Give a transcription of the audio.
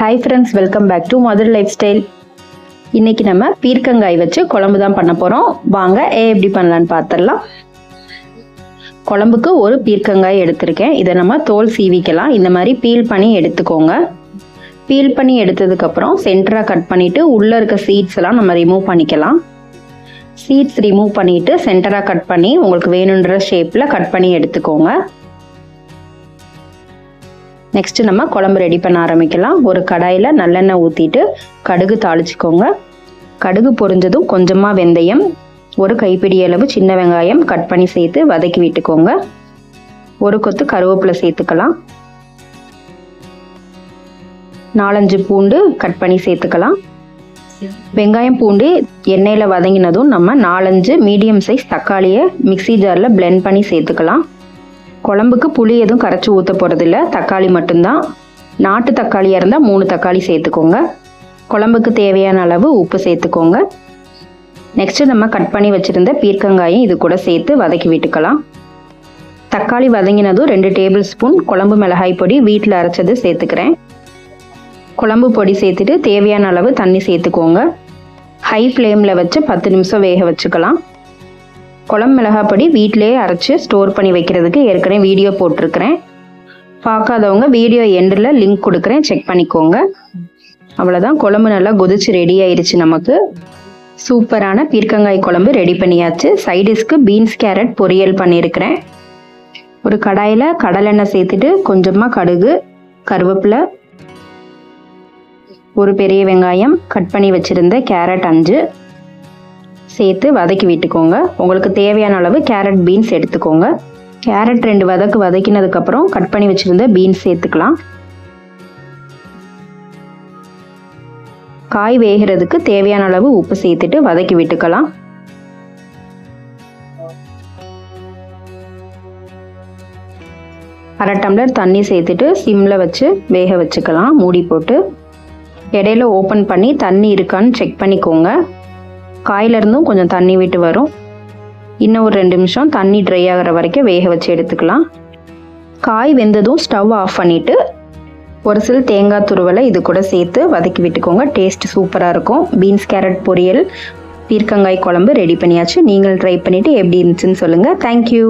Hi friends, welcome back to Madurai lifestyle. இன்றைக்கி நம்ம பீர்க்கங்காய் வச்சு குழம்பு தான் பண்ண போகிறோம். வாங்க எப்படி பண்ணலான்னு பார்த்துடலாம். குழம்புக்கு ஒரு பீர்க்கங்காய் எடுத்திருக்கேன். இதை நம்ம தோல் சீவிக்கலாம். இந்த மாதிரி பீல் பண்ணி எடுத்துக்கோங்க. பீல் பண்ணி எடுத்ததுக்கப்புறம் சென்டராக கட் பண்ணிவிட்டு உள்ளே இருக்க சீட்ஸ் எல்லாம் நம்ம ரிமூவ் பண்ணிக்கலாம். சீட்ஸ் ரிமூவ் பண்ணிவிட்டு சென்டராக கட் பண்ணி உங்களுக்கு வேணுன்ற ஷேப்பில் கட் பண்ணி எடுத்துக்கோங்க. நெக்ஸ்ட்டு நம்ம குழம்பு ரெடி பண்ண ஆரம்பிக்கலாம். ஒரு கடாயில் நல்லெண்ணெய் ஊற்றிட்டு கடுகு தாளிச்சிக்கோங்க. கடுகு பொரிஞ்சதும் கொஞ்சமாக வெந்தயம், ஒரு கைப்பிடி அளவு சின்ன வெங்காயம் கட் பண்ணி சேர்த்து வதக்கி விட்டுக்கோங்க. ஒரு கொத்து கருவேப்பிலை சேர்த்துக்கலாம். 4-5 பூண்டு கட் பண்ணி சேர்த்துக்கலாம். வெங்காயம் பூண்டு எண்ணெயில் வதங்கினதும் நம்ம 4-5 மீடியம் சைஸ் தக்காளியை மிக்சி ஜாரில் பிளெண்ட் பண்ணி சேர்த்துக்கலாம். குழம்புக்கு புளி எதுவும் கரைச்சி ஊற்ற போகிறதில்ல, தக்காளி மட்டும்தான். நாட்டு தக்காளியாக இருந்தால் 3 தக்காளி சேர்த்துக்கோங்க. குழம்புக்கு தேவையான அளவு உப்பு சேர்த்துக்கோங்க. நெக்ஸ்ட்டு நம்ம கட் பண்ணி வச்சுருந்த பீர்க்கங்காயும் இது கூட சேர்த்து வதக்கி விட்டுக்கலாம். தக்காளி வதங்கினதும் 2 டேபிள் ஸ்பூன் குழம்பு மிளகாய் பொடி வீட்டில் அரைச்சது சேர்த்துக்கிறேன். குழம்பு பொடி சேர்த்துட்டு தேவையான அளவு தண்ணி சேர்த்துக்கோங்க. ஹை ஃப்ளேமில் வச்சு 10 நிமிஷம் வேக வச்சுக்கலாம். குழம்பு மிளகாய் பொடி வீட்டிலேயே அரைச்சி ஸ்டோர் பண்ணி வைக்கிறதுக்கு ஏற்கனவே வீடியோ போட்டிருக்கிறேன். பார்க்காதவங்க வீடியோ எண்டில் லிங்க் கொடுக்குறேன், செக் பண்ணிக்கோங்க. அவ்வளோதான், குழம்பு நல்லா கொதிச்சு ரெடி ஆயிடுச்சு. நமக்கு சூப்பரான பீர்க்கங்காய் குழம்பு ரெடி பண்ணியாச்சு. சைடிஷ்க்கு பீன்ஸ் கேரட் பொரியல் பண்ணியிருக்கிறேன். ஒரு கடாயில் கடலெண்ணெய் சேர்த்துட்டு கொஞ்சமாக கடுகு, கருவேப்பிலை, ஒரு பெரிய வெங்காயம், கட் பண்ணி வச்சுருந்த கேரட் 5 சேர்த்து வதக்கி விட்டுக்கோங்க. உங்களுக்கு தேவையான அளவு கேரட் பீன்ஸ் எடுத்துக்கோங்க. கேரட் 2 வதக்கினதுக்கப்புறம் கட் பண்ணி வச்சுருந்த பீன்ஸ் சேர்த்துக்கலாம். காய் வேகிறதுக்கு தேவையான அளவு உப்பு சேர்த்துட்டு வதக்கி விட்டுக்கலாம். அரை டம்ளர் தண்ணி சேர்த்துட்டு சிம்மில் வச்சு வேக வச்சுக்கலாம், மூடி போட்டு. இடையில ஓப்பன் பண்ணி தண்ணி இருக்கான்னு செக் பண்ணிக்கோங்க. காயிலிருந்தும் கொஞ்சம் தண்ணி விட்டு வரும். இன்னும் ஒரு 2 நிமிஷம் தண்ணி ட்ரை ஆகிற வரைக்கும் வேக வச்சு எடுத்துக்கலாம். காய் வெந்ததும் ஸ்டவ் ஆஃப் பண்ணிவிட்டு ஒரு சில தேங்காய் துருவலை இது கூட சேர்த்து வதக்கி விட்டுக்கோங்க. டேஸ்ட் சூப்பராக இருக்கும். பீன்ஸ் கேரட் பொரியல், பீர்க்கங்காய் குழம்பு ரெடி பண்ணியாச்சு. நீங்கள் ட்ரை பண்ணிவிட்டு எப்படி இருந்துச்சுன்னு சொல்லுங்கள். தேங்க்யூ.